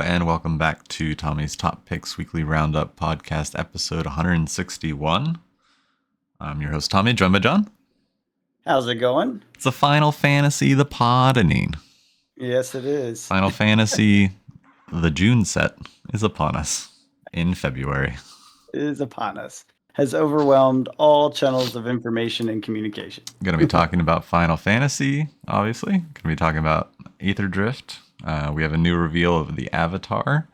and welcome back to Tommy's Top Picks Weekly Roundup Podcast, episode 161. I'm your host, Tommy, joined by John. How's it going? It's a Final Fantasy, the Podening. Yes, it is. Final Fantasy, the June set is upon us in February. It is upon us. Has overwhelmed all channels of information and communication. Going to be talking about Final Fantasy, obviously. Going to be talking about Aether Drift. We have a new reveal of the Avatar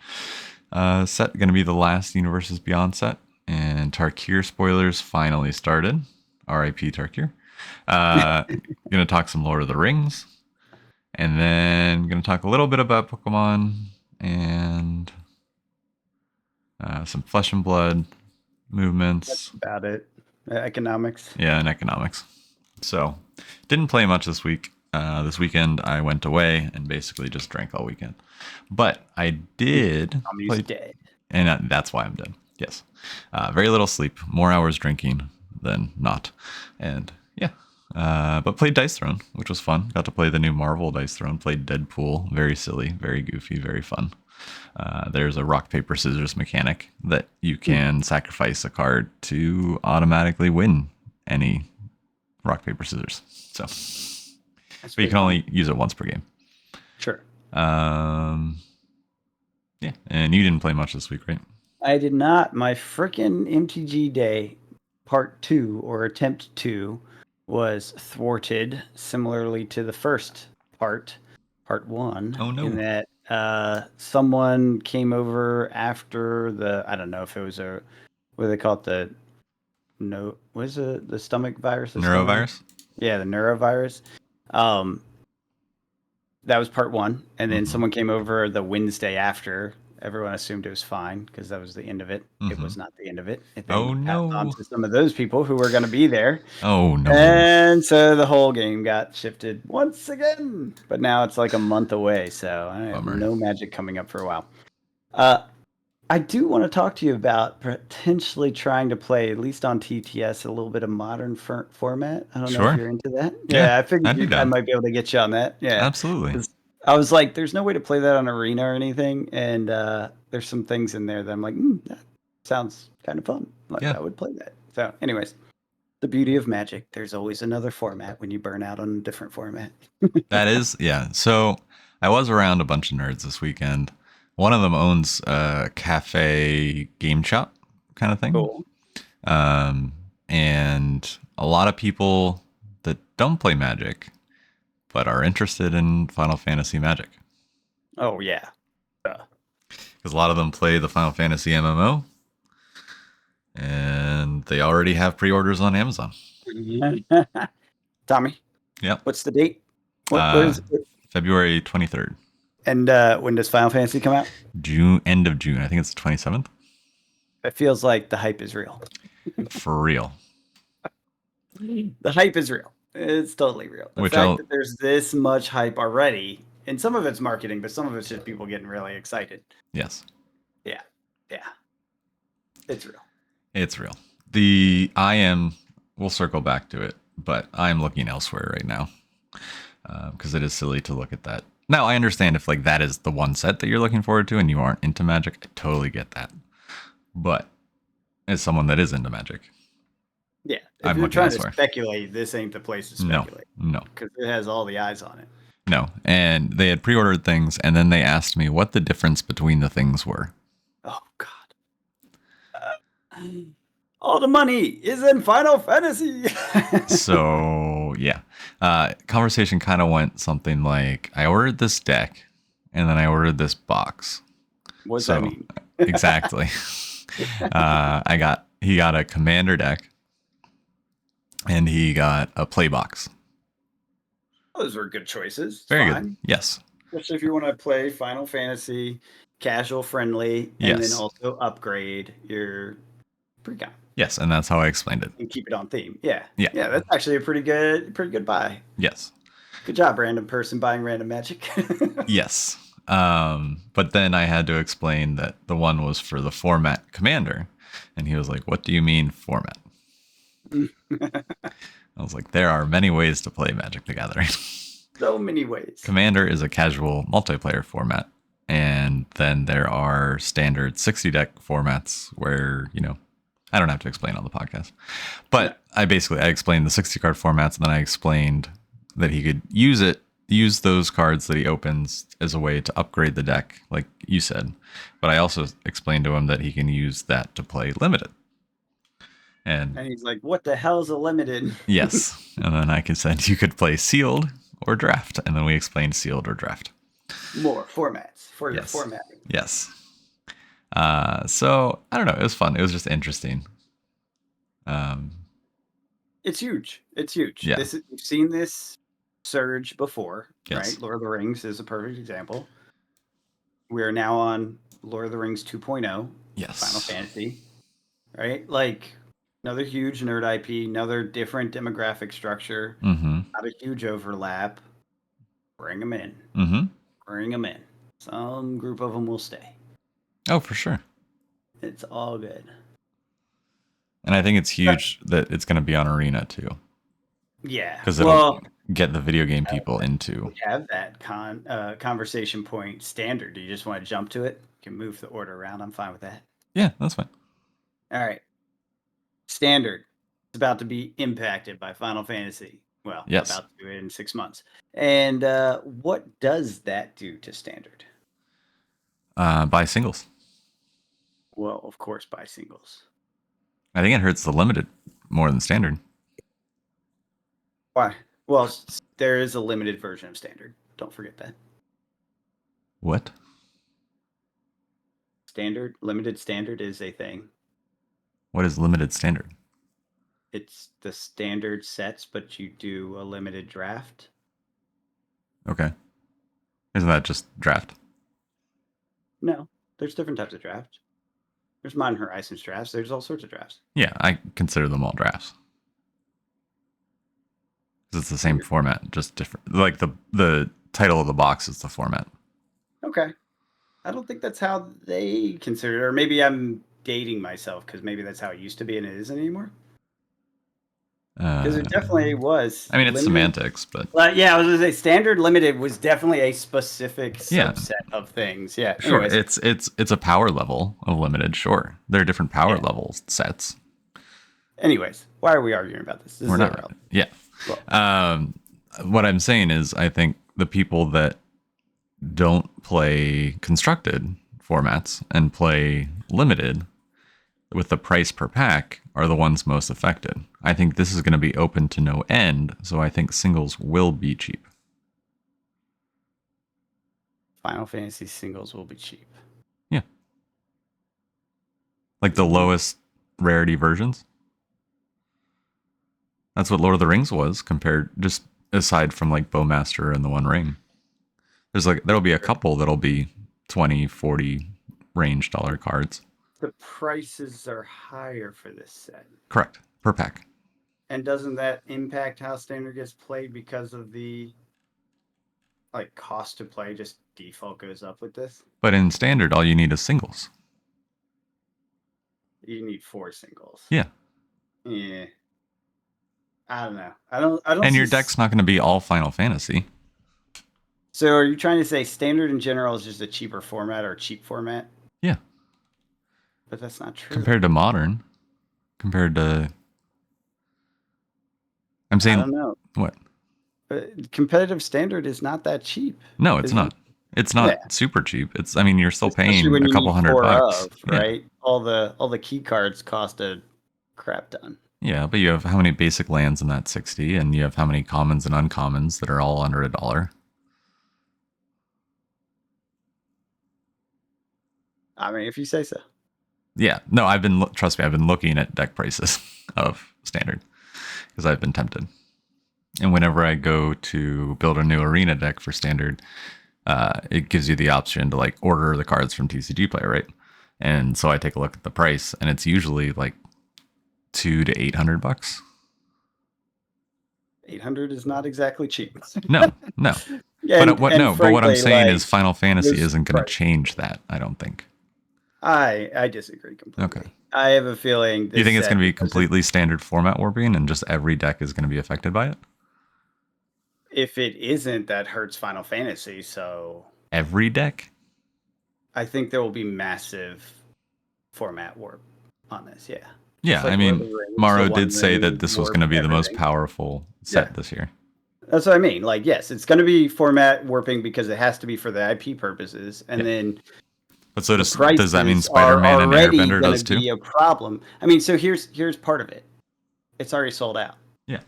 set, going to be the last Universes Beyond set. And Tarkir spoilers finally started. R.I.P. Tarkir. Going to talk some Lord of the Rings. And then going to talk a little bit about Pokemon and some Flesh and Blood movements. That's about it. Economics. Yeah, and economics. So, didn't play much this week. This weekend, I went away and basically just drank all weekend. But I did Tommy's dead. And that's why I'm dead. Yes. Very little sleep, more hours drinking than not. And yeah. But played Dice Throne, which was fun. Got to play the new Marvel Dice Throne. Played Deadpool. Very silly, very goofy, very fun. There's a rock, paper, scissors mechanic that you can sacrifice a card to automatically win any rock, paper, scissors. So, but you can only use it once per game. Sure. Yeah, and you didn't play much this week, right? I did not. My frickin' MTG day, part 2 or attempt 2, was thwarted similarly to the first part 1. Oh no! In that someone came over after I don't know if it was what do they call it, the stomach virus? Neurovirus? Yeah, the neurovirus. That was part 1, and then someone came over the Wednesday after. Everyone assumed it was fine because that was the end of it. It was not the end of it. It then passed on to some of those people who were going to be there. Oh no! And so the whole game got shifted once again. But now it's like a month away, so I have no Magic coming up for a while. I do want to talk to you about potentially trying to play, at least on TTS, a little bit of modern format. I don't know if you're into that. Yeah, I figured I might be able to get you on that. Yeah, absolutely. I was like, there's no way to play that on Arena or anything, and there's some things in there that I'm like, that sounds kind of fun. Like, I would play that. So, anyways, the beauty of Magic, there's always another format when you burn out on a different format. That is, yeah. So I was around a bunch of nerds this weekend. One of them owns a cafe game shop kind of thing. Cool. And a lot of people that don't play Magic but are interested in Final Fantasy Magic. Oh, yeah. Because a lot of them play the Final Fantasy MMO, and they already have pre-orders on Amazon. Tommy? Yeah. What's the date? What is it? February 23rd. And when does Final Fantasy come out? End of June. I think it's the 27th. It feels like the hype is real. For real. The hype is real. It's totally real. The fact that there's this much hype already, and some of it's marketing, but some of it's just people getting really excited. Yes. Yeah. It's real. It's real. We'll circle back to it, but I'm looking elsewhere right now because it is silly to look at that. Now, I understand if like that is the one set that you're looking forward to and you aren't into Magic, I totally get that. But as someone that is into Magic, yeah, if you're trying to speculate, this ain't the place to speculate. No. Because it has all the eyes on it. No, and they had pre-ordered things, and then they asked me what the difference between the things were. Oh, God. All the money is in Final Fantasy. So, yeah. Conversation kind of went something like, I ordered this deck, and then I ordered this box. What does that mean? Exactly. He got a commander deck, and he got a play box. Those were good choices. Very good. Yes. Especially if you want to play Final Fantasy casual friendly and then also upgrade your pre-con. Yes, and that's how I explained it. And keep it on theme. Yeah. That's actually a pretty good buy. Yes. Good job, random person buying random Magic. Yes. But then I had to explain that the one was for the format commander, and he was like, "What do you mean format?" I was like, there are many ways to play Magic the Gathering. So many ways. Commander is a casual multiplayer format, and then there are standard 60 deck formats where, I don't have to explain on the podcast. But I explained the 60 card formats, and then I explained that he could use those cards that he opens as a way to upgrade the deck, like you said. But I also explained to him that he can use that to play limited. And he's like, what the hell is a limited? Yes. And then I said you could play sealed or draft. And then we explained sealed or draft. More formats for your formatting. Yes. So I don't know. It was fun. It was just interesting. It's huge. It's huge. Yeah. We've seen this surge before, yes. right? Lord of the Rings is a perfect example. We are now on Lord of the Rings 2.0. Yes. Final Fantasy. Right? Like another huge nerd IP, another different demographic structure. Mm-hmm. Not a huge overlap. Bring them in. Mm-hmm. Bring them in. Some group of them will stay. Oh, for sure. It's all good. And I think it's huge that it's going to be on Arena too. Yeah. Because it'll get the video game people into. We have that conversation point standard. Do you just want to jump to it? You can move the order around. I'm fine with that. Yeah, that's fine. All right. Standard. It's about to be impacted by Final Fantasy. Well, yes. About to do it in 6 months. And what does that do to standard? Buy singles. Well, of course, buy singles. I think it hurts the limited more than standard. Why? Well, there is a limited version of standard. Don't forget that. What? Limited standard is a thing. What is limited standard? It's the standard sets, but you do a limited draft. Okay. Isn't that just draft? No, there's different types of drafts. There's Modern Horizons drafts. There's all sorts of drafts. Yeah, I consider them all drafts. Because it's the same format, just different. Like the title of the box is the format. Okay. I don't think that's how they consider it. Or maybe I'm dating myself because maybe that's how it used to be and it isn't anymore. Because it definitely was. I mean, it's semantics, but yeah, I was gonna say standard limited was definitely a specific subset of things. Yeah, sure. Anyways. It's a power level of limited. Sure, there are different power level sets. Anyways, why are we arguing about this? We're not. Yeah. Well. What I'm saying is, I think the people that don't play constructed formats and play limited with the price per pack are the ones most affected. I think this is going to be open to no end, so I think singles will be cheap. Final Fantasy singles will be cheap. Yeah. Like the lowest rarity versions. That's what Lord of the Rings was compared, just aside from like Bowmaster and the One Ring. There'll be a couple that'll be 20, 40 range dollar cards. The prices are higher for this set. Correct. Per pack. And doesn't that impact how standard gets played because of the cost to play? Just default goes up with this. But in standard, all you need is singles. You need 4 singles. Yeah. Yeah. I don't know. I don't. And your deck's not going to be all Final Fantasy. So are you trying to say standard in general is just a cheaper format or a cheap format? Yeah. But that's not true. Compared to modern. Compared to... I'm saying... I don't know. What? But competitive standard is not that cheap. No, it's not. It's not super cheap. You're still especially paying a couple $100. Right? All the key cards cost a crap ton. Yeah, but you have how many basic lands in that 60, and you have how many commons and uncommons that are all under $1. I mean, if you say so. Yeah, no, trust me, I've been looking at deck prices of standard because I've been tempted. And whenever I go to build a new arena deck for standard, it gives you the option to order the cards from TCG Player, right? And so I take a look at the price, and it's usually $200 to $800. 800 is not exactly cheap. No. Yeah, but what I'm saying is Final Fantasy isn't going to change that, I don't think. I disagree completely. Okay. I have a feeling... Do you think it's going to be completely standard format warping and just every deck is going to be affected by it? If it isn't, that hurts Final Fantasy, so... Every deck? I think there will be massive format warp on this. Yeah. Yeah, like I mean, Rings, Morrow the One did say that Ring this was warp going to be the most everything. powerful set this year. That's what I mean. Like, yes, it's going to be format warping because it has to be for the IP purposes, and then. But so does that mean Prices Spider-Man and already Airbender going does to too? be a problem. I mean, so here's part of it. It's already sold out. Yeah.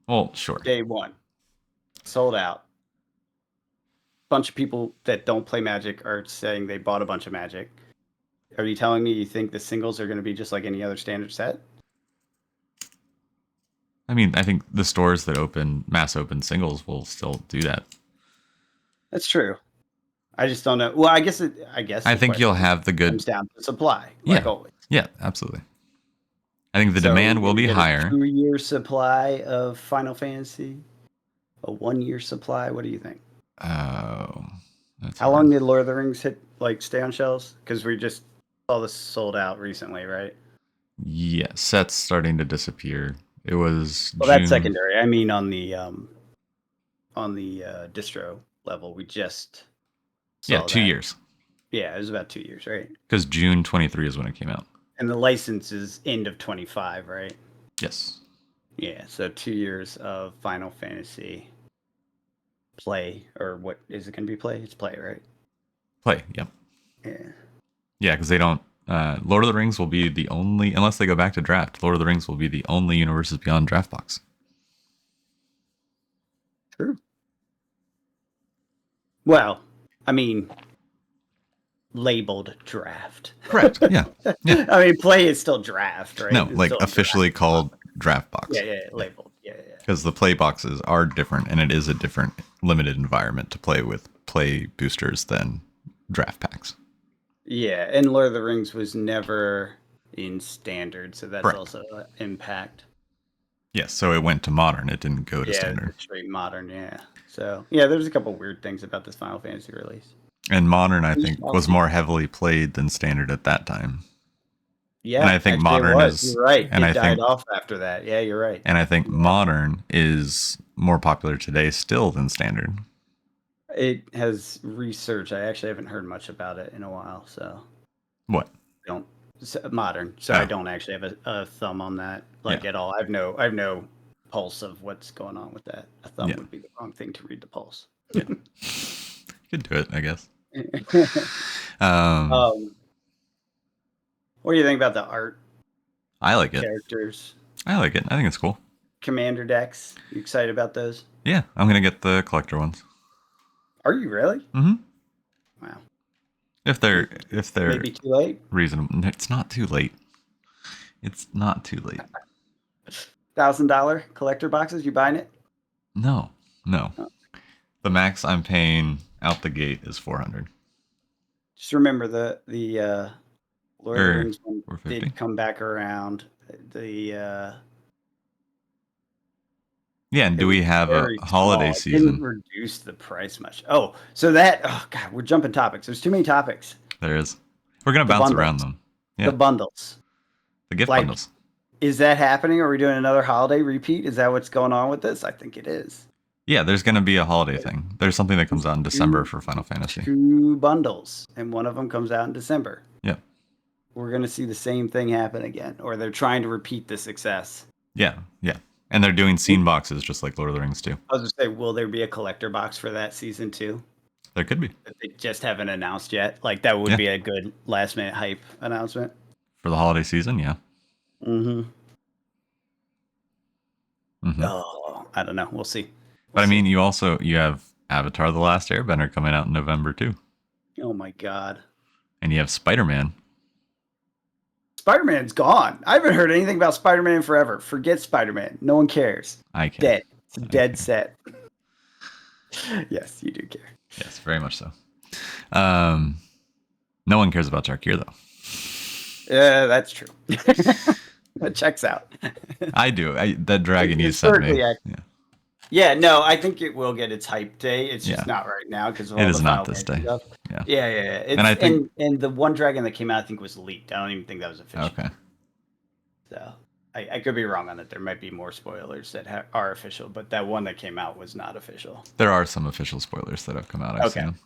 Well, sure. Day one, sold out. Bunch of people that don't play Magic are saying they bought a bunch of Magic. Are you telling me you think the singles are going to be just like any other standard set? I mean, I think the stores that mass open singles will still do that. That's true. I just don't know. Well, I guess I think you'll have the good comes down to supply, yeah, like always. Yeah, absolutely. I think the demand will be higher. 2-year supply of Final Fantasy, a 1-year supply. What do you think? Oh, how long did Lord of the Rings stay on shelves? Because we just saw this sold out recently, right? Yeah, sets starting to disappear. It was June. That's secondary. I mean, on the distro level, we just saw 2 years. Yeah, it was about 2 years, right? Because June 23 is when it came out. And the license is end of 25, right? Yes. Yeah, so 2 years of Final Fantasy play, or what is it going to be play? It's play, right? Play, yep. Yeah. Yeah, because they don't. Lord of the Rings will be the only, unless they go back to draft. Lord of the Rings will be the only Universes Beyond draft box. True. Well, I mean, labeled draft. Correct. Yeah. Yeah. I mean, play is still draft, right? No, it's like officially called draft box. Yeah, labeled. Yeah. Because the play boxes are different, and it is a different limited environment to play with play boosters than draft packs. Yeah, and Lord of the Rings was never in standard, so that's also an impact. Yes, so it went to modern. It didn't go to standard. Straight modern, yeah. So, yeah, there's a couple weird things about this Final Fantasy release. And modern, I think, was more heavily played than standard at that time. Yeah, and I think modern is. You're right. And it died off after that. Yeah, you're right. And I think modern is more popular today still than standard. It has research. I actually haven't heard much about it in a while. So what? Modern. So I don't actually have a thumb on that at all. I've no pulse of what's going on with that. A thumb would be the wrong thing to read the pulse. Yeah. Could do it, I guess. What do you think about the art? I like it. Characters. I like it. I think it's cool. Commander decks. You excited about those? Yeah, I'm gonna get the collector ones. Are you really? Mm-hmm. Wow. If they're maybe too late. Reasonable. It's not too late. It's not too late. $1,000 collector boxes. You buying it? No. Oh. The max I'm paying out the gate is $400. Just remember the Lord of the Rings one did come back around. Yeah, and do we have a holiday season? It didn't reduce the price much. Oh, so God, we're jumping topics. There's too many topics. There is. We're going to bounce around them. Yeah. The bundles. The gift bundles. Is that happening? Are we doing another holiday repeat? Is that what's going on with this? I think it is. Yeah, there's going to be a holiday thing. There's something that comes out in December for Final Fantasy. 2 bundles, and one of them comes out in December. Yeah. We're going to see the same thing happen again, or they're trying to repeat the success. Yeah. And they're doing scene boxes just like Lord of the Rings too. I was going to say, will there be a collector box for that season too? There could be. They just haven't announced yet. Like, that would be a good last-minute hype announcement. For the holiday season, yeah. Mm-hmm. Oh, I don't know. We'll see. But I mean, you have Avatar: The Last Airbender coming out in November too. Oh my God. And you have Spider-Man. Spider-Man's gone. I haven't heard anything about Spider-Man forever. Forget Spider-Man. No one cares. I care. Dead. It's a dead set. Yes, you do care. Yes, very much so. No one cares about Tarkir though. Yeah, that's true. That checks out. I do. That dragon you sent me. Yeah, no, I think it will get its hype day. It's just not right now because it is not this day. Stuff. Yeah. And I think and the one dragon that came out, I think, was leaked. I don't even think that was official. Okay. So I could be wrong on that. There might be more spoilers that are official, but that one that came out was not official. There are some official spoilers that have come out. I've seen them.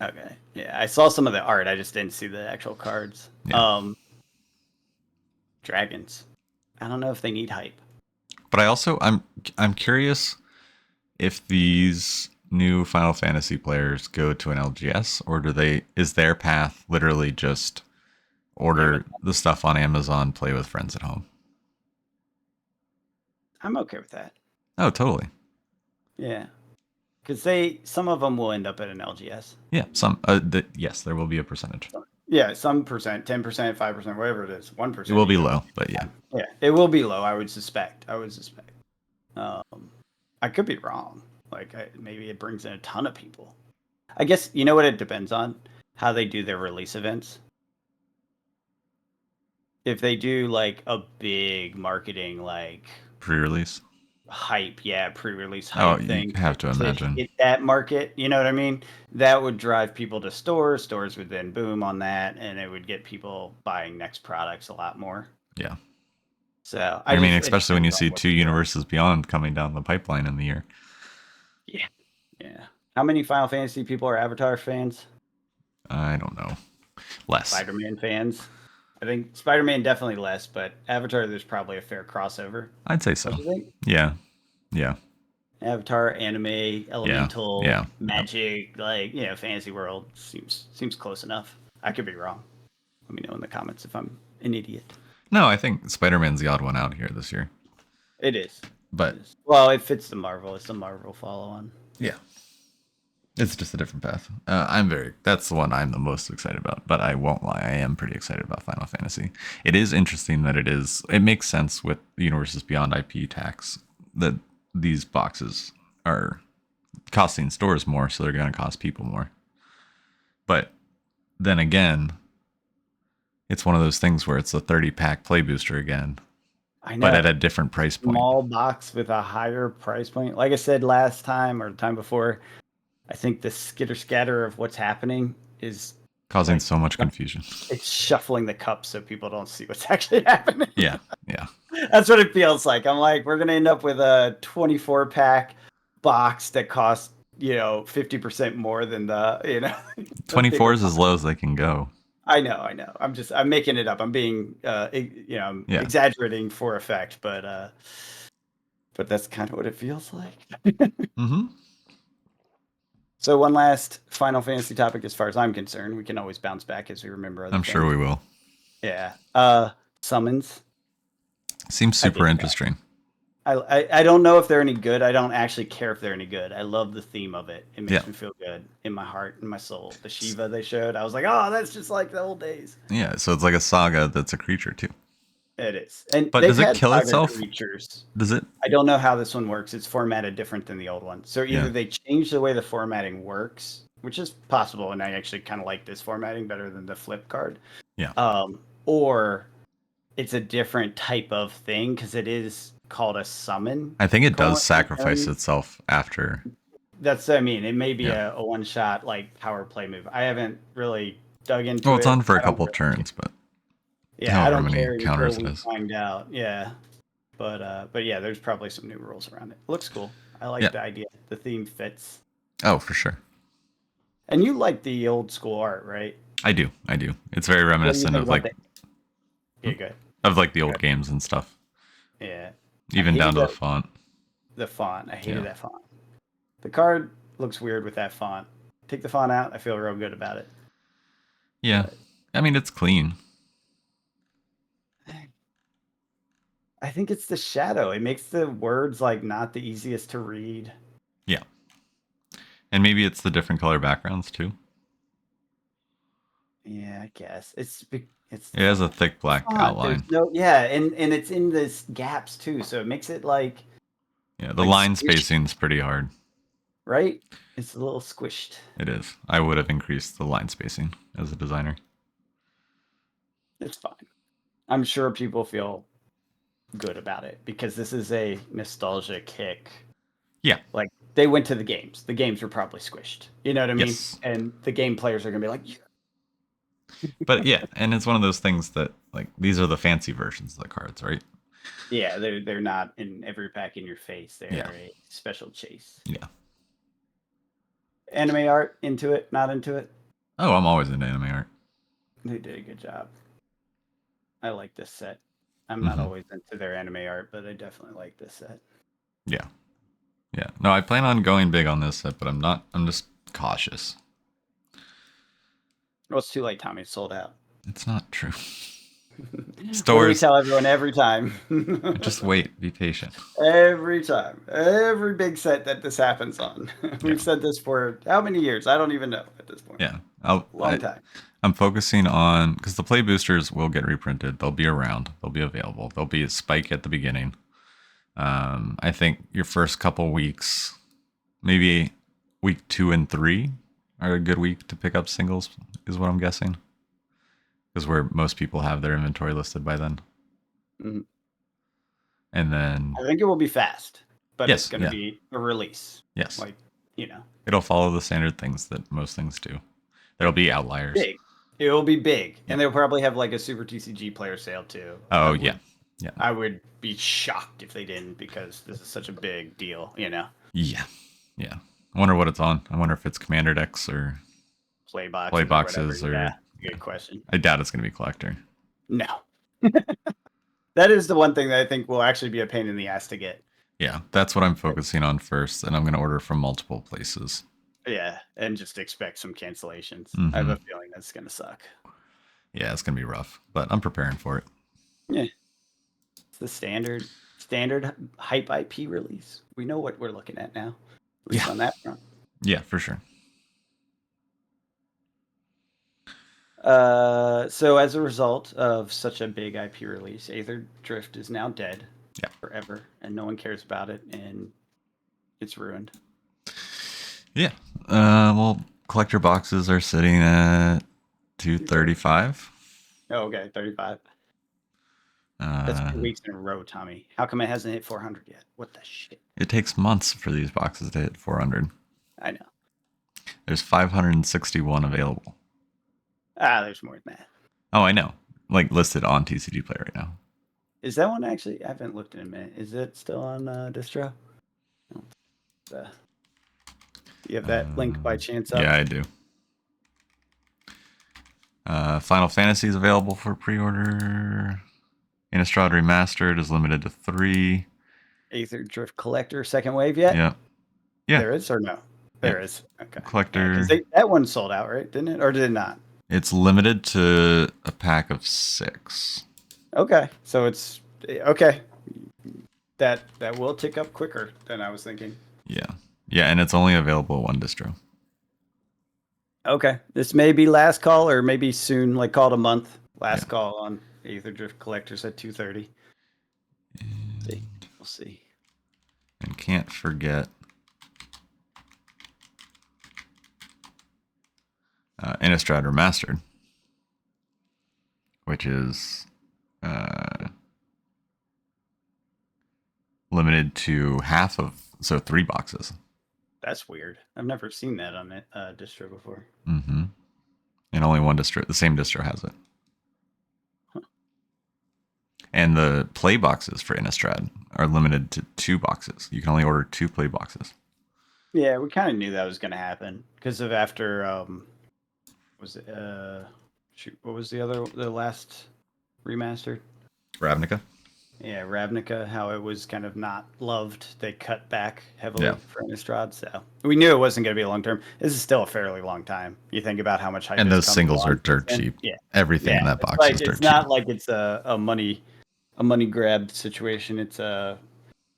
Okay. Yeah, I saw some of the art. I just didn't see the actual cards. Yeah. Dragons. I don't know if they need hype. But I'm curious if these new Final Fantasy players go to an LGS, or is their path literally just order the stuff on Amazon, play with friends at home? I'm okay with that. Oh, totally. Yeah. Because some of them will end up at an LGS. Yeah, yes, there will be a percentage. Yeah, some percent, 10%, 5%, whatever it is, 1%. It will be low, but yeah. Yeah, it will be low, I would suspect. I could be wrong. Like, maybe it brings in a ton of people. I guess, you know what it depends on? How they do their release events. If they do, like, a big marketing, like... Pre-release? Hype, yeah, pre-release hype thing. You have to imagine. Hit that market, you know what I mean? That would drive people to stores. Stores would then boom on that, and it would get people buying next products a lot more. Yeah. So I mean, especially when you see 2 Universes Beyond coming down the pipeline in the year. Yeah. Yeah. How many Final Fantasy people are Avatar fans? I don't know. Less. Spider-Man fans? I think Spider-Man definitely less, but Avatar, there's probably a fair crossover. I'd say so. Yeah. Yeah. Avatar, anime, elemental, yeah. magic, like, fantasy world seems close enough. I could be wrong. Let me know in the comments if I'm an idiot. No, I think Spider-Man's the odd one out here this year. It is. But well, it fits the Marvel. It's the Marvel follow-on. Yeah. It's just a different path. That's the one I'm the most excited about, but I won't lie, I am pretty excited about Final Fantasy. It is interesting that it makes sense with Universes Beyond IP tax that these boxes are costing stores more, so they're going to cost people more. But then again, it's one of those things where it's a 30-pack play booster again, I know, but at a different price point. Small box with a higher price point. Like I said last time or the time before, I think the skitter scatter of what's happening is causing so much confusion. It's shuffling the cups so people don't see what's actually happening. Yeah. That's what it feels like. I'm like, we're going to end up with a 24-pack box that costs, 50% more than the. 24 is as low as they can go. I know. I'm making it up. I'm being, exaggerating for effect, but that's kind of what it feels like. Mm-hmm. So one last Final Fantasy topic, as far as I'm concerned. We can always bounce back as we remember other things. Sure we will. Yeah. Summons. Seems super interesting. I don't know if they're any good. I don't actually care if they're any good. I love the theme of it. It makes me feel good in my heart and my soul. The Shiva they showed, I was like, oh, that's just like the old days. Yeah, so it's like a saga that's a creature too. It is. But does it kill itself? Creatures. Does it? I don't know how this one works. It's formatted different than the old one. So either they change the way the formatting works, which is possible, and I actually kind of like this formatting better than the flip card. Yeah. Or it's a different type of thing because it is called a summon. I think it does sacrifice itself after. It may be a one-shot like power play move. I haven't really dug into it. Well, it's on for a couple turns, but I don't care counters until we find out. Yeah, but yeah, there's probably some new rules around it. Looks cool. I like the idea. The theme fits. Oh, for sure. And you like the old school art, right? I do. It's very reminiscent of like good. Of like the old games and stuff. Yeah. Even down to the font. The font. I hated that font. The card looks weird with that font. Take the font out, I feel real good about it. Yeah. But, I mean, it's clean. I think it's the shadow. It makes the words like not the easiest to read. Yeah. And maybe it's the different color backgrounds too. Yeah, I guess. It has a thick black outline. And it's in this gaps too, so it makes it like the line spacing's pretty hard. Right? It's a little squished. It is. I would have increased the line spacing as a designer. It's fine. I'm sure people feel good about it because this is a nostalgia kick. Yeah. Like they went to the games. The games were probably squished. You know what I mean? Yes. And the game players are going to be like, But yeah, and it's one of those things that like these are the fancy versions of the cards, right? Yeah, they're not in every pack in your face. They're a special chase. Yeah. Anime art, into it, not into it? Oh, I'm always into anime art. They did a good job. I like this set. I'm not Mm-hmm. always into their anime art, but I definitely like this set. Yeah. Yeah. No, I plan on going big on this set, but I'm not. I'm just cautious. Well, it's too late, Tommy. It's sold out. It's not true. What do we Stores. tell everyone every time? Just wait. Be patient. Every time. Every big set that this happens on. We've Yeah. said this for how many years? I don't even know at this point. Yeah. Long time. I'm focusing on because the play boosters will get reprinted. They'll be around. They'll be available. There'll be a spike at the beginning. I think your first couple weeks, maybe week 2 and 3, are a good week to pick up singles. Is what I'm guessing. Because where most people have their inventory listed by then. Mm-hmm. And then I think it will be fast, but yes, it's going to be a release. Yes. Like, you know. It'll follow the standard things that most things do. There'll be outliers. Big. It will be big. And they'll probably have like a Super TCG player sale too. Oh, yeah. Yeah. I would be shocked if they didn't because this is such a big deal, you know? Yeah. Yeah. I wonder what it's on. I wonder if it's Commander decks or Play boxes. Play boxes or yeah, good question. I doubt it's going to be collector. No. That is the one thing that I think will actually be a pain in the ass to get. Yeah, that's what I'm focusing on first, and I'm going to order from multiple places. Yeah, and just expect some cancellations. Mm-hmm. I have a feeling that's going to suck. Yeah, it's going to be rough, but I'm preparing for it. Yeah. It's the standard hype IP release. We know what we're looking at now. At least on that front. Yeah, for sure. So as a result of such a big IP release, Aether Drift is now dead forever, and no one cares about it, and it's ruined. Yeah. Well, collector boxes are sitting at 235. Oh, okay, 35. That's 2 weeks in a row, Tommy. How come it hasn't hit 400 yet? What the shit? It takes months for these boxes to hit 400. I know. There's 561 available. There's more than that. Oh, I know. Like listed on TCG Play right now. Is that one actually? I haven't looked in a minute. Is it still on distro? Do you have that link by chance up? Yeah, I do. Final Fantasy is available for pre-order. Innistrad Remastered is limited to 3. Aether Drift Collector second wave yet? Yeah. There is or no? There is. Okay. Collector. That one sold out, right? Didn't it? Or did it not? It's limited to a pack of 6. Okay. So it's okay. That will tick up quicker than I was thinking. Yeah. Yeah, and it's only available at one distro. Okay. This may be last call or maybe soon, like called a month. Last call on Aether Drift Collectors at 2:30. We'll see. And can't forget Innistrad Remastered, which is limited to half of, so 3 boxes. That's weird. I've never seen that on distro before. Mm-hmm. And only one distro, the same distro has it. Huh. And the play boxes for Innistrad are limited to 2 boxes. You can only order 2 play boxes. Yeah, we kind of knew that was going to happen because of after was it what was the last remastered? Ravnica. Yeah, Ravnica, how it was kind of not loved. They cut back heavily for Innistrad, so we knew it wasn't going to be a long term. This is still a fairly long time. You think about how much hype. And those singles are dirt cheap. Yeah, everything in that box is dirt cheap. It's not like it's a money grab situation. It's a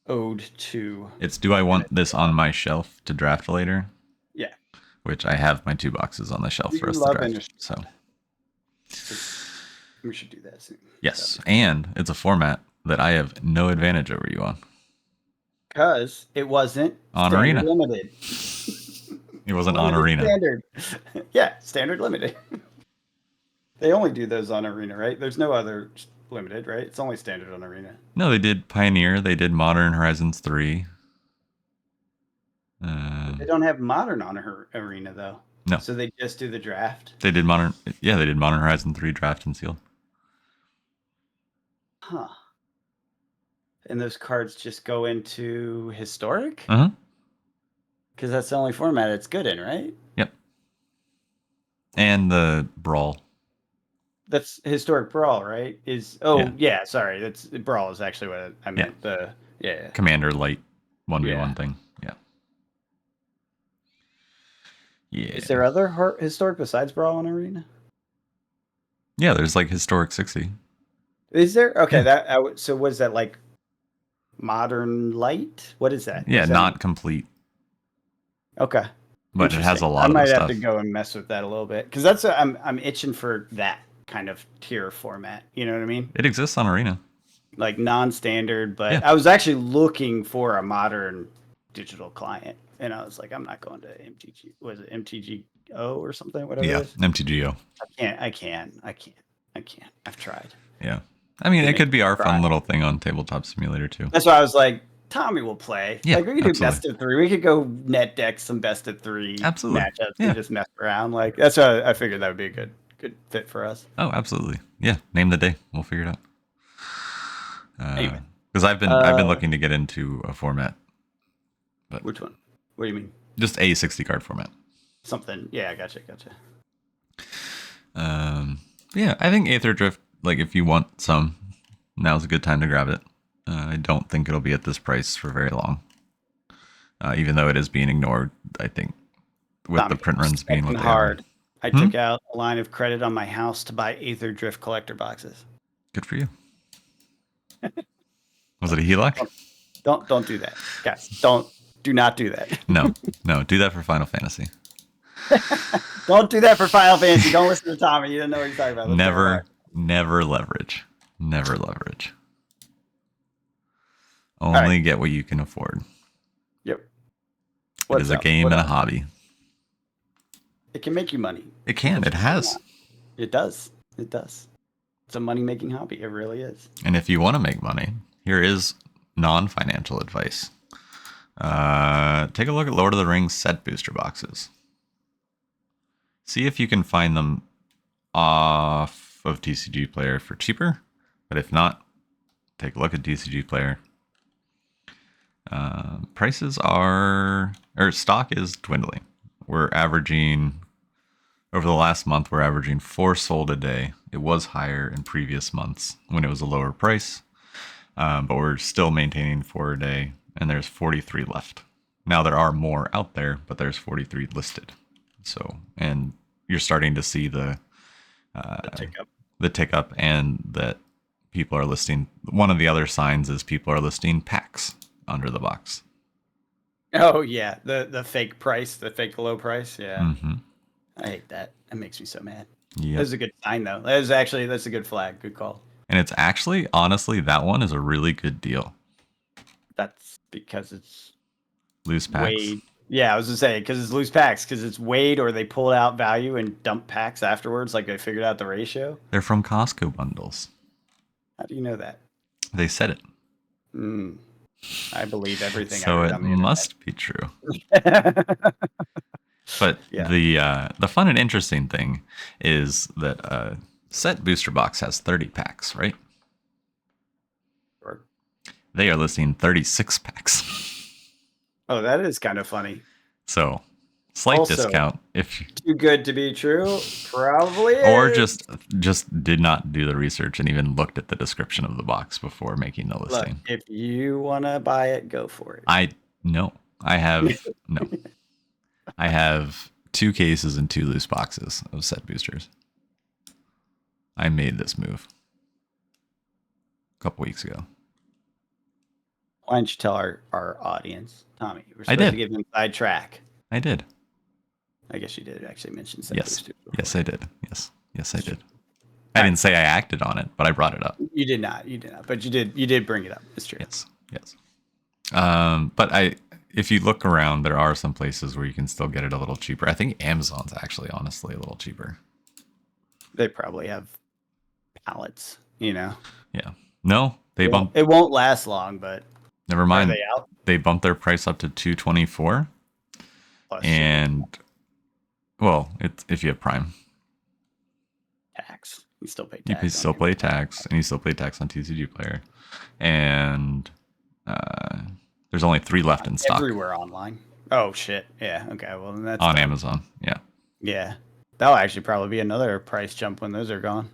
ode to. It's do I want this on my shelf to draft later? Yeah. Which I have my 2 boxes on the shelf for us to draft. So we should do that soon. Yes, and it's a format that I have no advantage over you on. Because it wasn't on Arena limited. It wasn't on Arena. Standard. Yeah, standard limited. They only do those on Arena, right? There's no other limited, right? It's only standard on Arena. No, they did Pioneer. They did Modern Horizons 3. They don't have Modern on Arena, though. No. So they just do the draft? They did Modern. Yeah, they did Modern Horizon 3 draft and sealed. Huh. And those cards just go into Historic? Uh-huh. Because that's the only format it's good in, right? Yep. And the Brawl. That's Historic Brawl, right? Yeah, sorry. That's Brawl is actually what I meant. Yeah. Commander Light 1v1 thing. Yeah. Yeah. Is there other Historic besides Brawl and Arena? Yeah, there's like Historic 60. Is there? Okay, so what is that, like Modern Light? What is that? Yeah, is that not complete. Okay. But it has a lot of the stuff. I might have to go and mess with that a little bit because that's I'm itching for that kind of tier format. You know what I mean? It exists on Arena. Like non-standard, but I was actually looking for a modern digital client, and I was like, I'm not going to MTG. Was it MTGO or something? Whatever. Yeah, it is. MTGO. I can't. I've tried. Yeah. I mean, it could be our fun little thing on Tabletop Simulator too. That's why I was like, Tommy will play. Yeah, like we could do best of 3. We could go net deck some best of 3 matchups and just mess around. Like that's why I figured that would be a good fit for us. Oh, absolutely. Yeah. Name the day. We'll figure it out. Anyway, because I've been looking to get into a format. But which one? What do you mean? Just a 60 card format. Something. Yeah, gotcha. Yeah, I think Aether Drift. Like, if you want some, now's a good time to grab it. I don't think it'll be at this price for very long. Even though it is being ignored, I think, with the print runs being what they hard. I took out a line of credit on my house to buy Aether Drift collector boxes. Good for you. Was it a HELOC? Don't do that, guys. Do not do that. No, do that for Final Fantasy. Don't do that for Final Fantasy. Don't listen to Tommy. You don't know what he's talking about. Never leverage. Only get what you can afford. Yep. It is a game and a hobby. It can make you money. It can. It has. It does. It's a money-making hobby. It really is. And if you want to make money, here is non-financial advice. Take a look at Lord of the Rings set booster boxes. See if you can find them off of TCG Player for cheaper. But if not, take a look at TCG Player. Stock is dwindling. We're averaging, over the last month, we're averaging 4 sold a day. It was higher in previous months when it was a lower price. But we're still maintaining 4 a day, and there's 43 left. Now there are more out there, but there's 43 listed. So, and you're starting to see the tick up, and that people are listing. One of the other signs is people are listing packs under the box. Oh yeah, the fake price, the fake low price. Yeah, I hate that. That makes me so mad. Yeah, that's a good sign though. That's a good flag. Good call. And it's actually, honestly, that one is a really good deal. That's because it's loose packs. Weighed. Yeah, I was gonna say because it's loose packs, because it's weighed, or they pulled out value and dumped packs afterwards, like they figured out the ratio. They're from Costco bundles. How do you know that? They said it. I believe everything. So it must be true. But the fun and interesting thing is that set booster box has 30 packs, right? Sure. They are listing 36 packs. Oh, that is kind of funny. So, slight discount if too good to be true, probably. Or just did not do the research and even looked at the description of the box before making the listing. Look, if you want to buy it, go for it. I have 2 cases and 2 loose boxes of set boosters. I made this move a couple weeks ago. Why don't you tell our audience, Tommy? We're supposed to give them side track. I did. I guess you did actually mention set boosters. Yes, I did. Yes, I did. I didn't say I acted on it, but I brought it up. You did not. But you did bring it up. It's true. Yes. But if you look around, there are some places where you can still get it a little cheaper. I think Amazon's actually, honestly, a little cheaper. They probably have pallets, Yeah. No, they bumped. It won't last long, but never mind. Are they out? They bumped their price up to $224. And well, if you have Prime. Tax. You still pay tax. You still pay tax, and you still pay tax on TCG Player. And there's only 3 left in stock. Everywhere online. Oh shit. Yeah. Okay. Well, then that's on done. Amazon. Yeah. Yeah. That'll actually probably be another price jump when those are gone.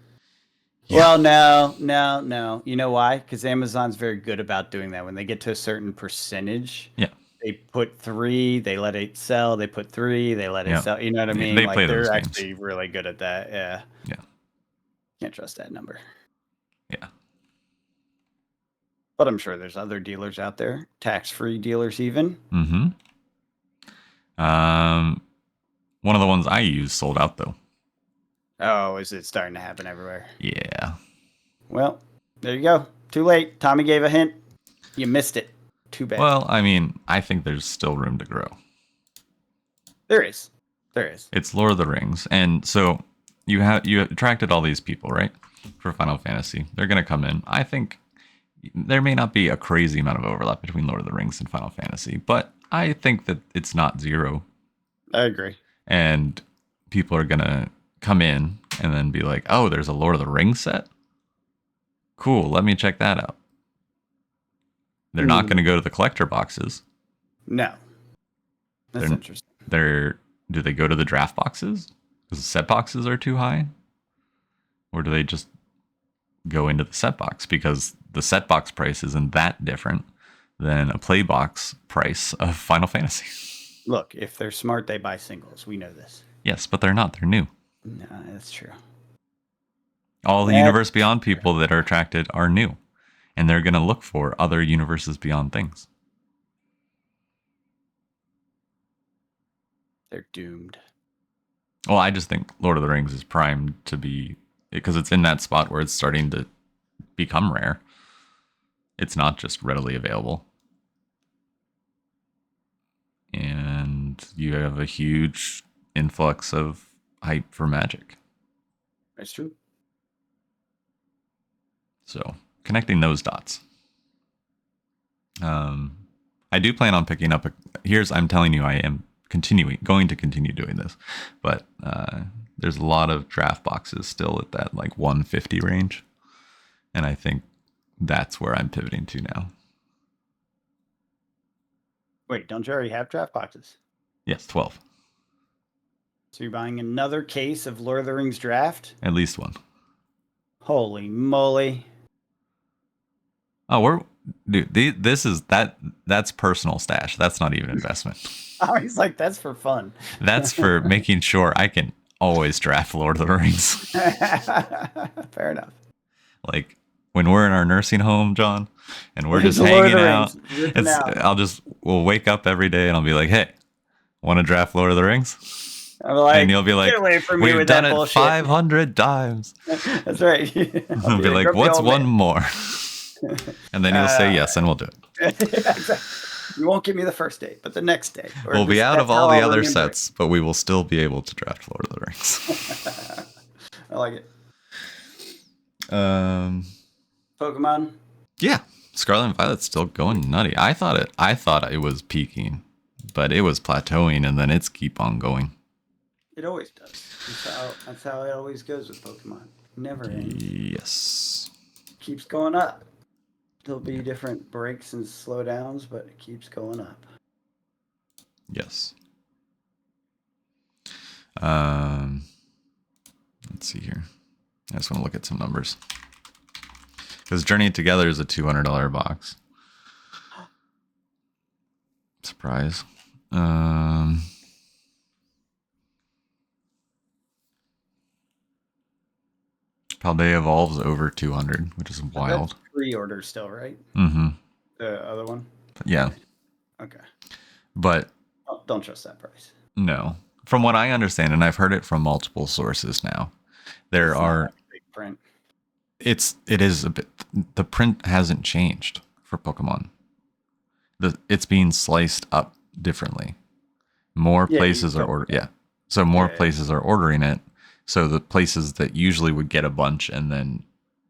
Yeah. Well, no. You know why? Because Amazon's very good about doing that. When they get to a certain percentage, Yeah. they put 3, they let it sell. They put 3, they let it Yeah. sell. You know what I mean? They Like play those they're games. actually really good at that. Yeah. Yeah. Can't trust that number. Yeah. But I'm sure there's other dealers out there, tax-free dealers even. Mm-hmm. One of the ones I use sold out though. Oh, is it starting to happen everywhere? Yeah. Well, there you go. Too late. Tommy gave a hint. You missed it. Too bad. Well, I mean, I think there's still room to grow. There is. There is. It's Lord of the Rings, and so you attracted all these people, right? For Final Fantasy, they're gonna come in. I think there may not be a crazy amount of overlap between Lord of the Rings and Final Fantasy, but I think that it's not zero. I agree. And people are gonna come in and then be like, "Oh, there's a Lord of the Rings set. Cool, let me check that out." They're not going to go to the collector boxes. No. That's interesting. Do they go to the draft boxes? Because the set boxes are too high? Or do they just go into the set box? Because the set box price isn't that different than a play box price of Final Fantasy. Look, if they're smart, they buy singles. We know this. Yes, but they're not. They're new. No, that's true. All the Universe Beyond people that are attracted are new. And they're going to look for other Universes Beyond things. They're doomed. Well, I just think Lord of the Rings is primed to be, because it's in that spot where it's starting to become rare. It's not just readily available. And you have a huge influx of hype for Magic. That's true. So, connecting those dots. I do plan on picking up I'm telling you, I am going to continue doing this, but there's a lot of draft boxes still at that like 150 range, and I think that's where I'm pivoting to now. Wait, don't you already have draft boxes? Yes, 12. So you're buying another case of Lord of the Rings draft? At least one. Holy moly! Oh, that's personal stash. That's not even investment. I was like, that's for fun. That's for making sure I can always draft Lord of the Rings. Fair enough. Like when we're in our nursing home, John, and we're just hanging out, we'll wake up every day and I'll be like, "Hey, want to draft Lord of the Rings?" I'm like, and you'll be like, "Get away from me we've with done that it bullshit." 500 times. That's right. I'll be like, "What's one more?" And then you'll say yes, and we'll do it. Exactly. You won't give me the first date, but the next day. We'll be out of all the other sets, but we will still be able to draft Lord of the Rings. I like it. Pokemon? Yeah. Scarlet and Violet's still going nutty. I thought it was peaking, but it was plateauing and then it's keep on going. It always does. That's how it always goes with Pokemon. Never ends. Yes. Keeps going up. There'll be different breaks and slowdowns, but it keeps going up. Yes. Let's see here. I just want to look at some numbers. Because Journey Together is a $200 box. Surprise. Paldea Evolves over 200, which is wild. That's pre-order still, right? Mm-hmm. The other one? Yeah. Okay. But don't trust that price. No. From what I understand, and I've heard it from multiple sources now, there are big print. It is a bit. The print hasn't changed for Pokemon. It's being sliced up differently. More places are ordering. Yeah. So more places are ordering it. So the places that usually would get a bunch and then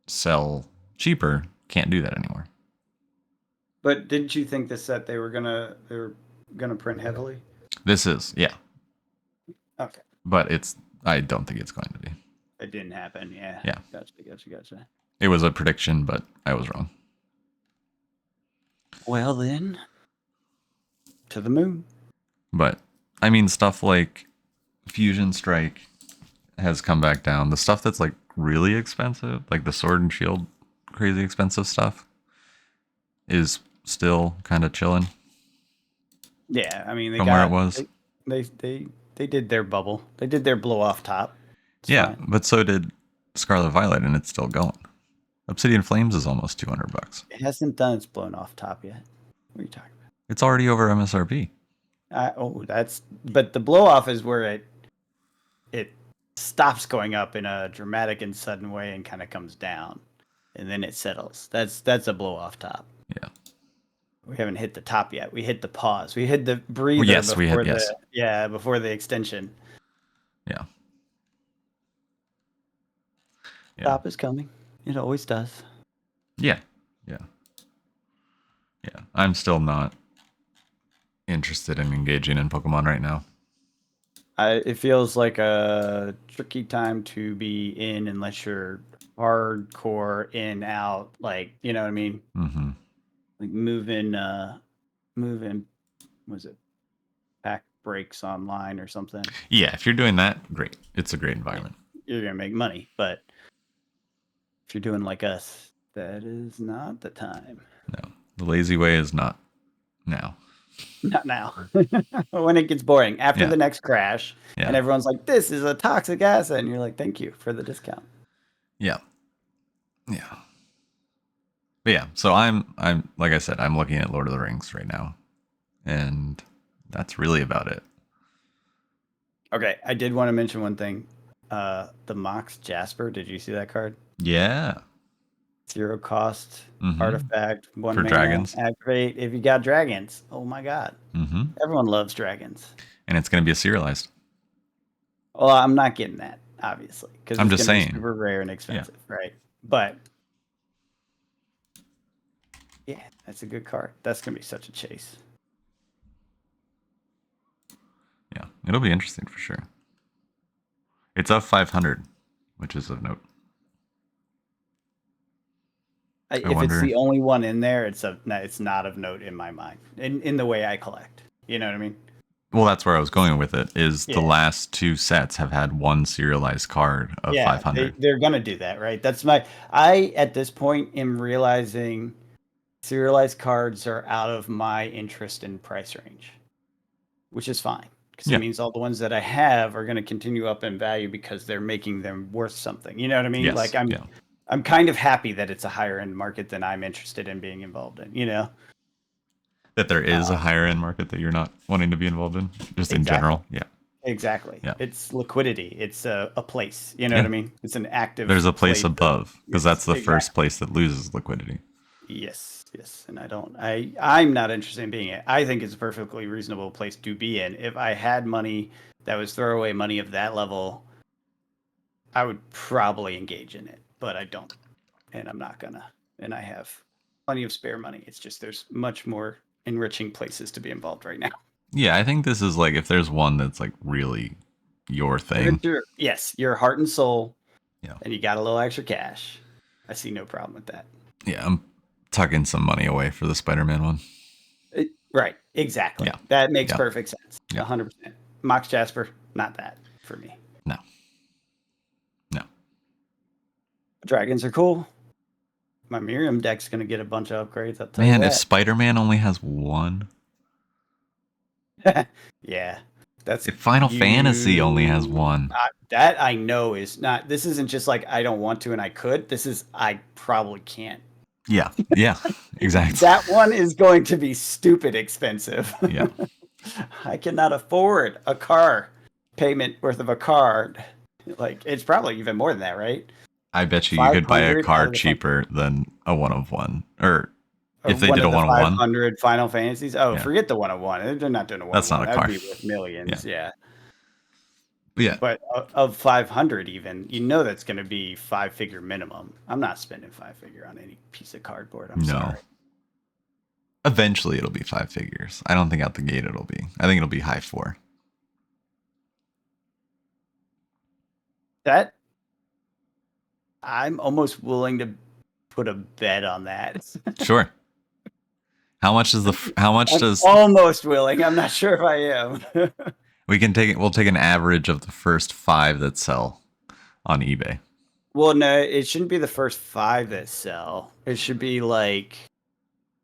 sell cheaper can't do that anymore. But didn't you think this set they were gonna print heavily? This is, yeah. Okay. But I don't think it's going to be. It didn't happen, yeah. Yeah. Gotcha. It was a prediction, but I was wrong. Well then, to the moon. But I mean, stuff like Fusion Strike has come back down. The stuff that's like really expensive, like the Sword and Shield, crazy expensive stuff, is still kind of chilling. Yeah, I mean from where it was. they did their bubble. They did their blow off top. It's Yeah, fine. but so did Scarlet Violet, and it's still going. Obsidian Flames is almost $200. It hasn't done its blown off top yet. What are you talking about? It's already over MSRP. But the blow off is where it stops going up in a dramatic and sudden way and kind of comes down, and then it settles. That's a blow off top. Yeah. We haven't hit the top yet. We hit the pause. We hit the breather Well, yes, we before had, yes. before the extension. Yeah. Stop is coming. It always does. Yeah. Yeah. Yeah. I'm still not interested in engaging in Pokemon right now. It feels like a tricky time to be in unless you're hardcore in out, like, you know what I mean? Mm-hmm. Like moving, was it pack breaks online or something? Yeah, if you're doing that, great. It's a great environment. You're gonna make money, but if you're doing like us, that is not the time. No, the lazy way is not now. Not now. When it gets boring after the next crash, and everyone's like, "This is a toxic asset," and you're like, "Thank you for the discount." Yeah. Yeah. But yeah, so I'm like I said, I'm looking at Lord of the Rings right now, and that's really about it. Okay, I did want to mention one thing. The Mox Jasper. Did you see that card? Yeah. 0 cost artifact, 1 for mana, dragons. activate if you got dragons. Oh my god. Mm-hmm. Everyone loves dragons. And it's going to be a serialized. Well, I'm not getting that, obviously, because I'm it's just going to saying. be super rare and expensive, right? But yeah, that's a good card. That's going to be such a chase. Yeah, it'll be interesting for sure. It's up 500, which is of note. If it's the only one in there, it's not of note in my mind. In the way I collect, you know what I mean? Well, that's where I was going with it. Is the last 2 sets have had one serialized card of 500. They're gonna do that, right? I at this point am realizing serialized cards are out of my interest in price range, which is fine because it means all the ones that I have are going to continue up in value because they're making them worth something. You know what I mean? Yes. Like I'm kind of happy that it's a higher end market than I'm interested in being involved in. You know, that there is a higher end market that you're not wanting to be involved in, just in general. Yeah. Exactly. Yeah. It's liquidity. It's a place. You know what I mean? It's an active. There's a place above because that's the first place that loses liquidity. Yes, and I'm not interested in being it. I think it's a perfectly reasonable place to be in. If I had money that was throwaway money of that level, I would probably engage in it, but I don't, and I'm not gonna. And I have plenty of spare money. It's just there's much more enriching places to be involved right now. Yeah, I think this is like if there's one that's like really your thing. Yes, your heart and soul. Yeah. And you got a little extra cash. I see no problem with that. Yeah, I'm tucking some money away for the Spider-Man one. Right, exactly. Yeah. That makes perfect sense. 100%. Mox Jasper, not that for me. No. Dragons are cool. My Miriam deck's going to get a bunch of upgrades. I'll tell you that. Man, if Spider-Man only has one. Yeah. That's if Final Fantasy only has one. That I know is not. This isn't just like I don't want to and I could. This is I probably can't. Yeah, exactly. That one is going to be stupid expensive. Yeah. I cannot afford a car payment worth of a card. Like, it's probably even more than that, right? I bet you could buy a car cheaper than a 1-of-1. Or if they did a 1-of-1. 500 Final Fantasies. Oh, forget the 1-of-1. They're not doing a 1-of-1. That's not a car. That'd be worth millions. Yeah. Yeah. But of 500 even, you know that's going to be 5-figure minimum. I'm not spending 5-figure on any piece of cardboard. I'm sorry. Eventually it'll be 5 figures. I don't think out the gate it'll be. I think it'll be high 4. That I'm almost willing to put a bet on that. Sure. How much is how much I'm does almost willing. I'm not sure if I am. we'll take an average of the first 5 that sell on eBay. Well, no, it shouldn't be the first 5 that sell. It should be like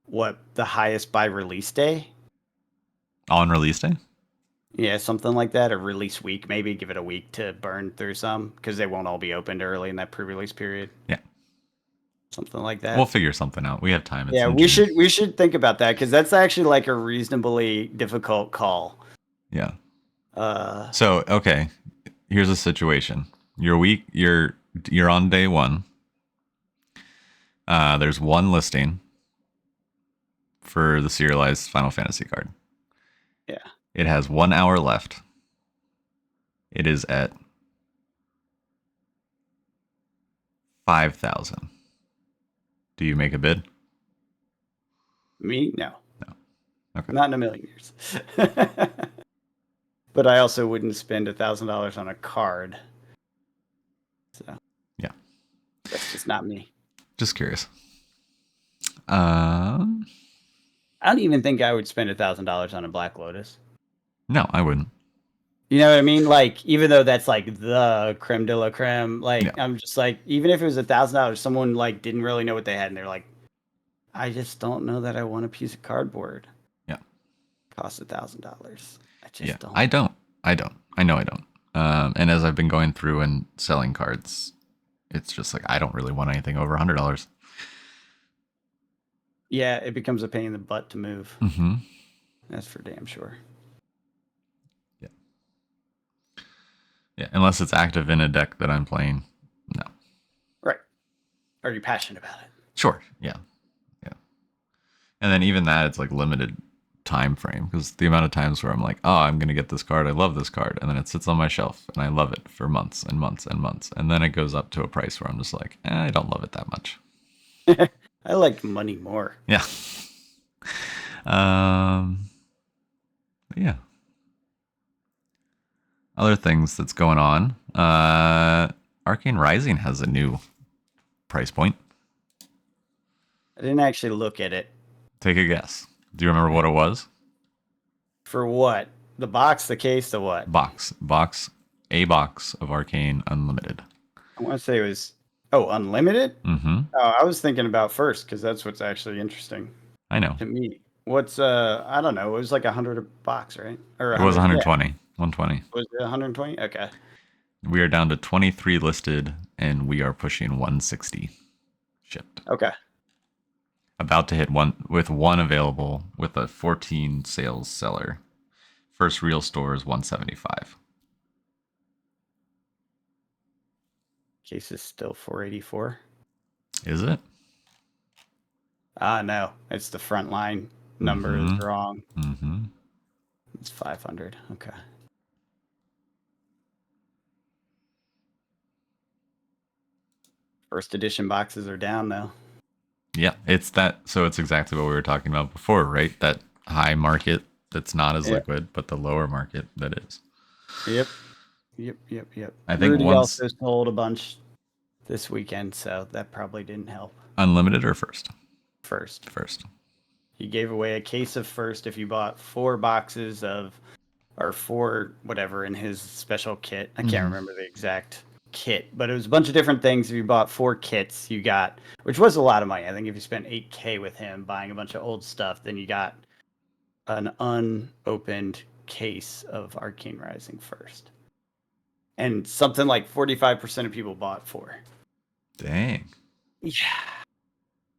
what the highest by release day. On release day? Yeah, something like that, or release week. Maybe give it a week to burn through some because they won't all be opened early in that pre-release period. Yeah. Something like that. We'll figure something out. We have time. It's Yeah, in we June. should think about that because that's actually like a reasonably difficult call. Yeah. Uh, So, okay, here's a situation. You're on day 1. There's one listing for the serialized Final Fantasy card. yeah. It has 1 hour left. It is at 5,000. Do you make a bid? Me? No. No. Okay. Not in a million years. But I also wouldn't spend $1,000 on a card. So yeah, that's just not me. Just curious. I don't even think I would spend $1,000 on a Black Lotus. No, I wouldn't. You know what I mean? Like, even though that's like the creme de la creme, like Yeah. I'm just like, even if it was $1,000, someone like didn't really know what they had, and they're like, I just don't know that I want a piece of cardboard. Yeah. Costs $1,000. I just don't. I don't. I know I don't. And as I've been going through and selling cards, it's just like I don't really want anything over $100. Yeah, it becomes a pain in the butt to move. Mm-hmm. That's for damn sure. Yeah. Yeah, unless it's active in a deck that I'm playing, no. Right. Are you passionate about it? Sure. Yeah. Yeah. And then even that, it's like limited time frame because the amount of times where I'm like, oh, I'm gonna get this card. I love this card, and then it sits on my shelf and I love it for months and months and months, and then it goes up to a price where I'm just like, I don't love it that much. I like money more. Yeah. Yeah. Other things that's going on. Arcane Rising has a new price point. I didn't actually look at it. Take a guess. Do you remember what it was? For what? The box, the case, the what? Box. A box of Arcane Unlimited. I want to say it was, unlimited? Mm-hmm. Oh, I was thinking about first because that's what's actually interesting. I know. To me. What's, I don't know. It was like 100 a box, right? Or It was 120. Yeah. 120. Was it 120? Okay. We are down to 23 listed, and we are pushing 160 shipped. Okay. About to hit one available with a 14 sales seller. First real store is 175. Case is still 484. Is it? No. It's the front line number is wrong. Mm-hmm. It's 500. Okay. First edition boxes are down though. Yeah, it's that. So it's exactly what we were talking about before, right? That high market that's not as liquid, but the lower market that is. Yep. I think Rudy also sold a bunch this weekend, so that probably didn't help. Unlimited or first? First. First. He gave away a case of first if you bought 4 boxes of, or 4 whatever in his special kit. I can't remember the exact kit, but it was a bunch of different things. If you bought 4 kits, you got, which was a lot of money. I think if you spent $8K with him buying a bunch of old stuff, then you got an unopened case of Arcane Rising first. And something like 45% of people bought 4. Dang. Yeah.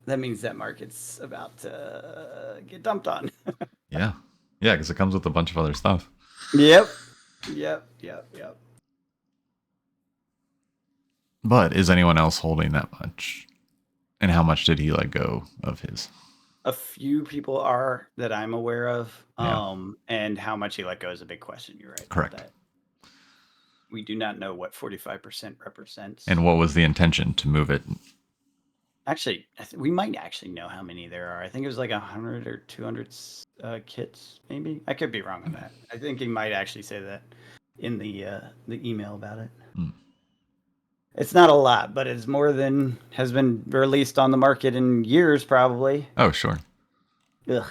That means that market's about to get dumped on. Yeah. Yeah, because it comes with a bunch of other stuff. Yep. But is anyone else holding that much? And how much did he let go of his? A few people are that I'm aware of. Yeah. And how much he let go is a big question. You're right. Correct. That. We do not know what 45% represents. And what was the intention to move it? Actually, we might actually know how many there are. I think it was like 100 or 200 kits, maybe. I could be wrong on that. I think he might actually say that in the email about it. It's not a lot, but it's more than has been released on the market in years, probably. Oh, sure. Ugh.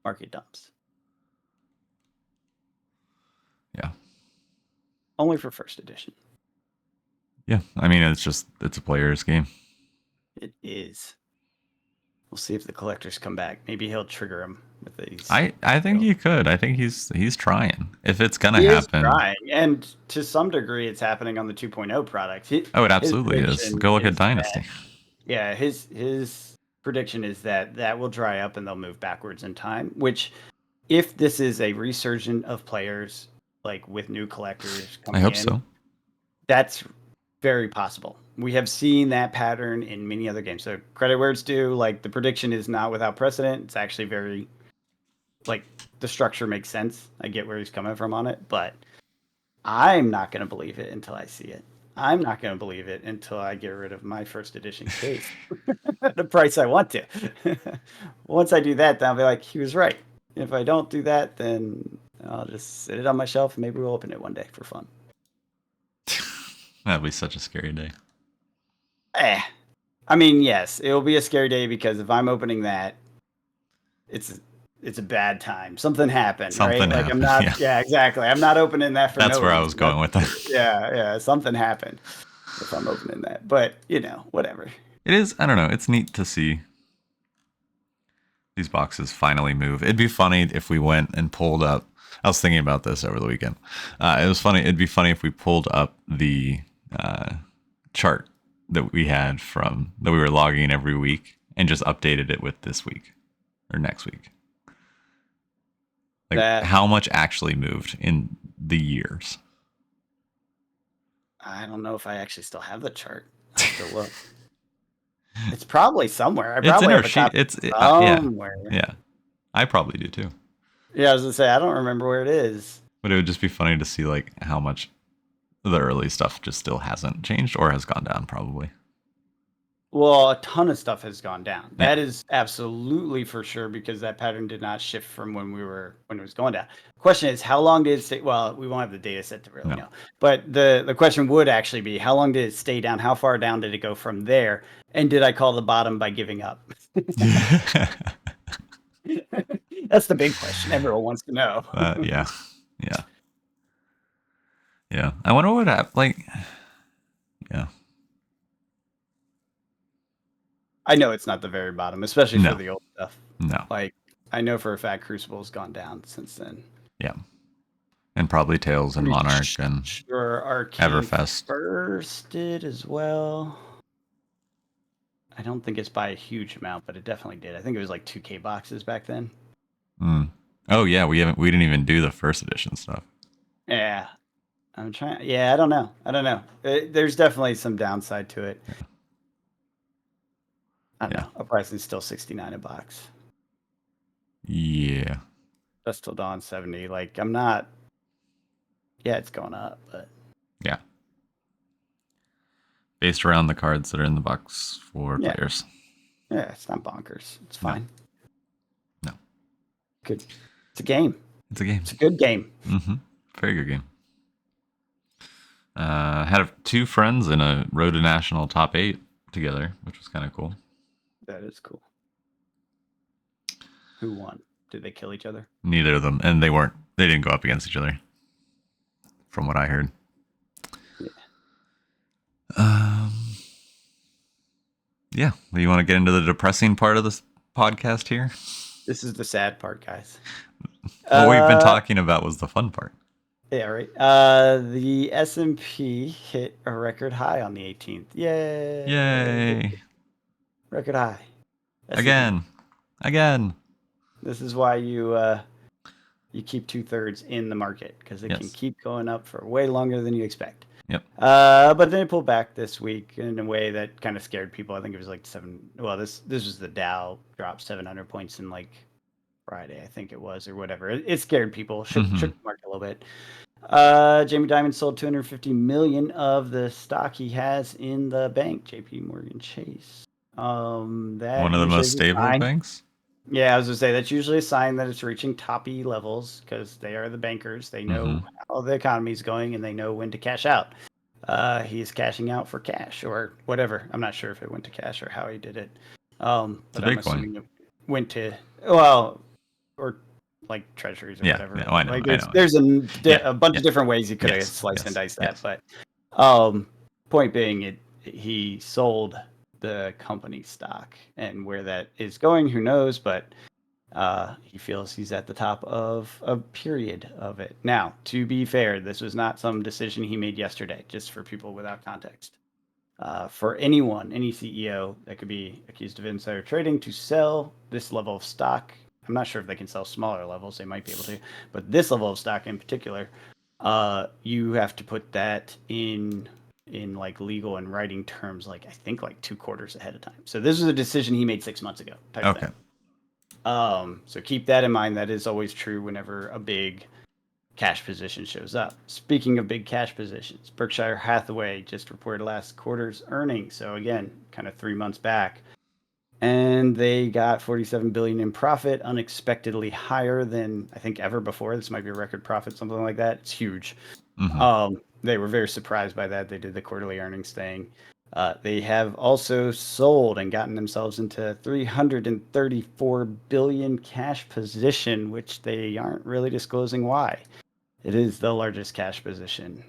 Market dumps. Yeah. Only for first edition. Yeah. I mean, it's a player's game. It is. We'll see if the collectors come back. Maybe he'll trigger him with these. I think he could. I think he's trying. If it's gonna He is happen, trying, and to some degree, it's happening on the 2.0 product. oh, it absolutely is. Go look at Dynasty. Yeah, his prediction is that will dry up and they'll move backwards in time. Which, if this is a resurgence of players like with new collectors coming I hope in, so. that's very possible. We have seen that pattern in many other games. So credit where it's due. Like the prediction is not without precedent. It's actually very, like, the structure makes sense. I get where he's coming from on it, but I'm not going to believe it until I see it. I'm not going to believe it until I get rid of my first edition case at the price I want to. Once I do that, then I'll be like, he was right. If I don't do that, then I'll just sit it on my shelf and maybe we'll open it one day for fun. That'd be such a scary day. I mean, yes, it will be a scary day because if I'm opening that, it's a bad time. Something happened, right? Happened, like I'm not. Yeah, exactly. I'm not opening that for. That's no where reason. I was going with that. Yeah. Something happened if I'm opening that, but whatever. It is. I don't know. It's neat to see these boxes finally move. It'd be funny if we went and pulled up. I was thinking about this over the weekend. It was funny. It'd be funny if we pulled up the chart that we had that we were logging every week and just updated it with this week or next week. Like how much actually moved in the years. I don't know if I actually still have the chart. I have to look. It's probably somewhere. I probably have a copy somewhere. Yeah. I probably do too. Yeah, I was gonna say I don't remember where it is. But it would just be funny to see like how much the early stuff just still hasn't changed or has gone down probably. Well, a ton of stuff has gone down. That is absolutely for sure because that pattern did not shift from when it was going down. The question is, how long did it stay? Well, we won't have the data set to really know. But the question would actually be, how long did it stay down? How far down did it go from there? And did I call the bottom by giving up? That's the big question everyone wants to know. Yeah. I wonder what happened. Like, yeah. I know it's not the very bottom, especially for the old stuff. No. Like, I know for a fact Crucible's gone down since then. Yeah. And probably Tales and Monarch and Everfest. First did as well. I don't think it's by a huge amount, but it definitely did. I think it was like 2K boxes back then. Oh yeah, we didn't even do the first edition stuff. Yeah. I'm trying. Yeah, I don't know. There's definitely some downside to it. Yeah. I don't know. Our price is still $69 a box. Yeah. Dust Till Dawn 70. Like I'm not. Yeah, it's going up, but yeah. Based around the cards that are in the box for players. Yeah, it's not bonkers. It's fine. No. Good. It's a game. It's a game. It's a good game. Mm-hmm. Very good game. Had 2 friends in a Road to National top 8 together, which was kind of cool. That is cool. Who won? Did they kill each other? Neither of them, and they didn't go up against each other, from what I heard. Yeah. You want to get into the depressing part of this podcast here? This is the sad part, guys. What we've been talking about was the fun part. Yeah, right. The S&P hit a record high on the 18th. Yay! Record high. S&P. Again. This is why you keep 2/3 in the market because it can keep going up for way longer than you expect. Yep. But then it pulled back this week in a way that kind of scared people. I think it was like this was the Dow dropped 700 points in like Friday, I think it was, or whatever. It scared people, shook the market a little bit. Jamie Dimon sold 250 million of the stock he has in the bank, JP Morgan Chase. That one of the most stable banks. Yeah, I was gonna say that's usually a sign that it's reaching toppy levels because they are the bankers. They know how the economy is going and they know when to cash out. He's cashing out for cash or whatever. I'm not sure if it went to cash or how he did it. But I'm assuming it went to or like treasuries or whatever. Yeah, I know. Like I know. there's a bunch of different ways he could have sliced and diced that. But point being, he sold the company stock, and where that is going, who knows? But he feels he's at the top of a period of it. Now, to be fair, this was not some decision he made yesterday, just for people without context. For anyone, any CEO that could be accused of insider trading to sell this level of stock, I'm not sure if they can sell smaller levels, they might be able to, but this level of stock in particular, you have to put that in like legal and writing terms, like I think like 2 quarters ahead of time. So this is a decision he made 6 months ago type thing. So keep that in mind. That is always true whenever a big cash position shows up. Speaking of big cash positions, Berkshire Hathaway just reported last quarter's earnings. So again, kind of 3 months back, and they got 47 billion in profit, unexpectedly higher than I think ever before. This might be a record profit, something like that. It's huge. They were very surprised by that. They did the quarterly earnings thing. They have also sold and gotten themselves into 334 billion cash position, which they aren't really disclosing why. It is the largest cash position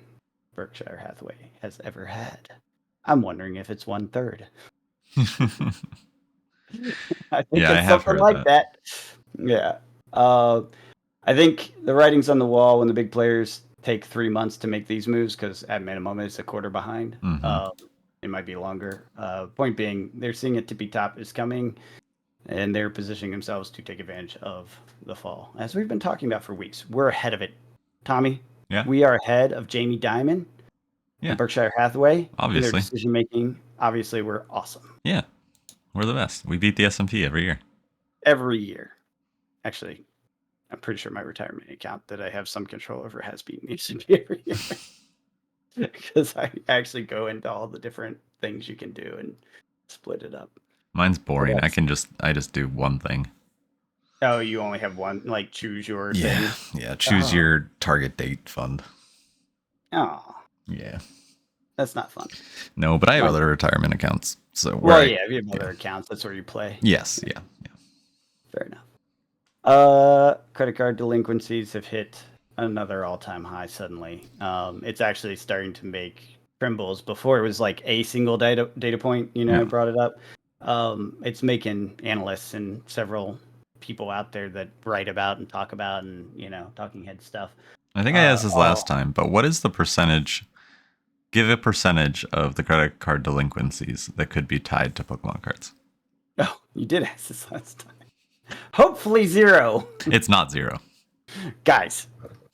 Berkshire Hathaway has ever had. I'm wondering if it's 1/3. I think it's something like that. Yeah. I think the writing's on the wall when the big players take 3 months to make these moves, because at minimum it's a quarter behind. It might be longer. Point being, they're seeing a tippy top is coming, and they're positioning themselves to take advantage of the fall. As we've been talking about for weeks, we're ahead of it. Tommy, we are ahead of Jamie Dimon and Berkshire Hathaway. Obviously. In their decision making. Obviously, we're awesome. Yeah, we're the best. We beat the S&P every year. Every year. Actually, I'm pretty sure my retirement account that I have some control over has beaten the S&P every year. Because I actually go into all the different things you can do and split it up. Mine's boring. I just do one thing. Oh, you only have one, like choose your thing? Yeah, choose your target date fund. Oh. Yeah. That's not fun. No, but I have other retirement accounts. So if you have other accounts, that's where you play. Yes, yeah. Fair enough. Credit card delinquencies have hit another all-time high suddenly. It's actually starting to make trembles. Before it was like a single data point, I brought it up. It's making analysts and several people out there that write about and talk about and, talking head stuff. I think I asked this last time, but what is the percentage? Give a percentage of the credit card delinquencies that could be tied to Pokemon cards. Oh, you did ask this last time. Hopefully 0. It's not 0. Guys,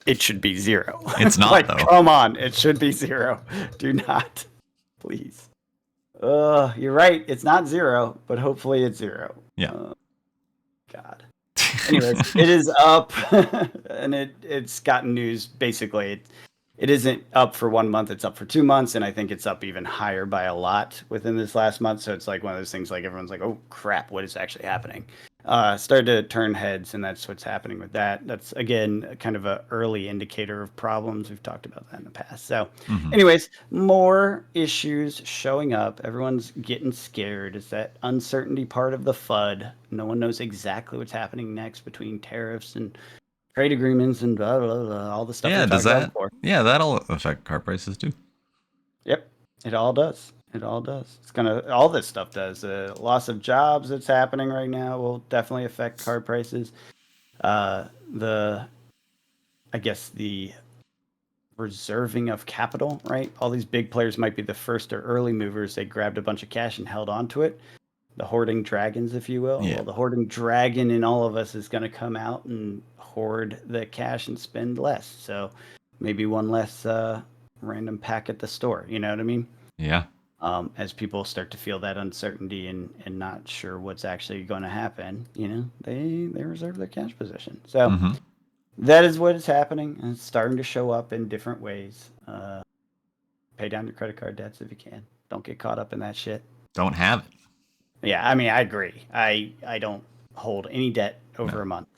it should be 0. It's not, though. Come on, it should be 0. Do not. Please. You're right. It's not 0, but hopefully it's 0. Yeah. God. Anyways, it is up, and it's gotten news. Basically, it isn't up for 1 month, it's up for 2 months, and I think it's up even higher by a lot within this last month. So it's like one of those things like everyone's like, oh crap, what is actually happening? Started to turn heads, and that's what's happening with that. That's, again, kind of an early indicator of problems. We've talked about that in the past. So anyways, more issues showing up. Everyone's getting scared. It's that uncertainty part of the FUD. No one knows exactly what's happening next between tariffs and trade agreements and blah, blah, blah, all the stuff. Yeah, that'll affect car prices too. Yep, it all does. It all does. All this stuff does. The loss of jobs that's happening right now will definitely affect car prices. The reserving of capital, right? All these big players might be the first or early movers. They grabbed a bunch of cash and held on to it. The hoarding dragons, if you will. Yeah. Well, the hoarding dragon in all of us is going to come out and hoard the cash and spend less. So maybe one less random pack at the store. You know what I mean? Yeah. As people start to feel that uncertainty and not sure what's actually going to happen, they reserve their cash position. So that is what is happening, and it's starting to show up in different ways. Pay down your credit card debts if you can. Don't get caught up in that shit. Don't have it. Yeah, I mean, I agree. I don't hold any debt over a month.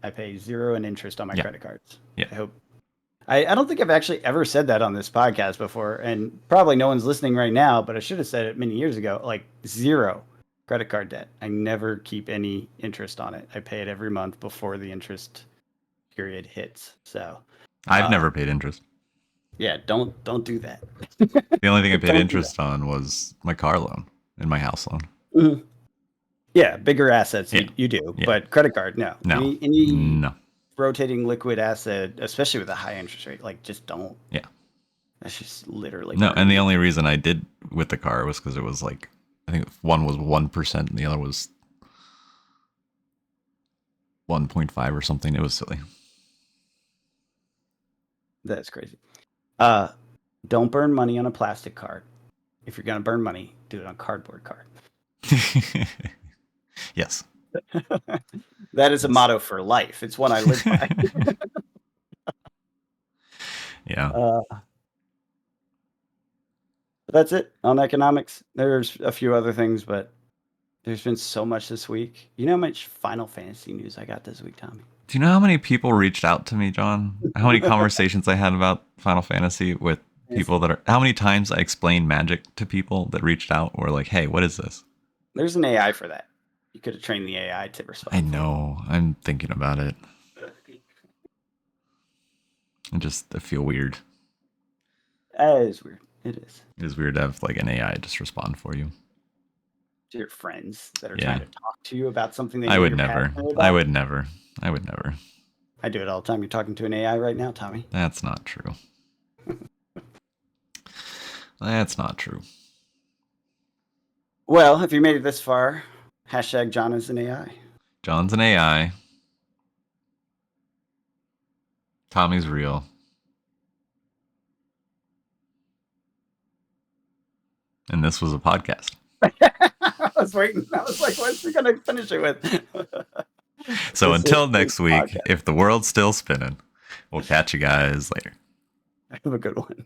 I pay 0 in interest on my credit cards. Yeah. I don't think I've actually ever said that on this podcast before, and probably no one's listening right now, but I should have said it many years ago, like 0 credit card debt. I never keep any interest on it. I pay it every month before the interest period hits. So I've never paid interest. Yeah, don't do that. The only thing I paid Don't do interest on was my car loan and my house loan. Mhm. Yeah, bigger assets Yeah. you do, Yeah. but credit card, no. No. Any No. rotating liquid asset, especially with a high interest rate, like just don't. Yeah. That's just literally No, and the burning. only reason I did with the car was because it was like, I think one was 1% and the other was 1.5 or something. It was silly. That's crazy. Don't burn money on a plastic card. If you're gonna burn money, do it on a cardboard card. Yes. That is a motto for life. It's one I live by. Yeah. But that's it on economics. There's a few other things, but there's been so much this week. You know how much Final Fantasy news I got this week, Tommy? Do you know how many people reached out to me, John? How many conversations I had about Final Fantasy with people that are... How many times I explained Magic to people that reached out were like, hey, what is this? There's an AI for that. You could have trained the AI to respond. I know. I'm thinking about it. I feel weird. That is weird. It is. It is weird to have like an AI just respond for you. To your friends that are trying to talk to you about something that I would never. I would never. I would never. I do it all the time. You're talking to an AI right now, Tommy. That's not true. That's not true. Well, if you made it this far, hashtag John is an AI. John's an AI. Tommy's real. And this was a podcast. I was waiting. I was like, what's he going to finish it with? So until next week, if the world's still spinning, we'll catch you guys later. Have a good one.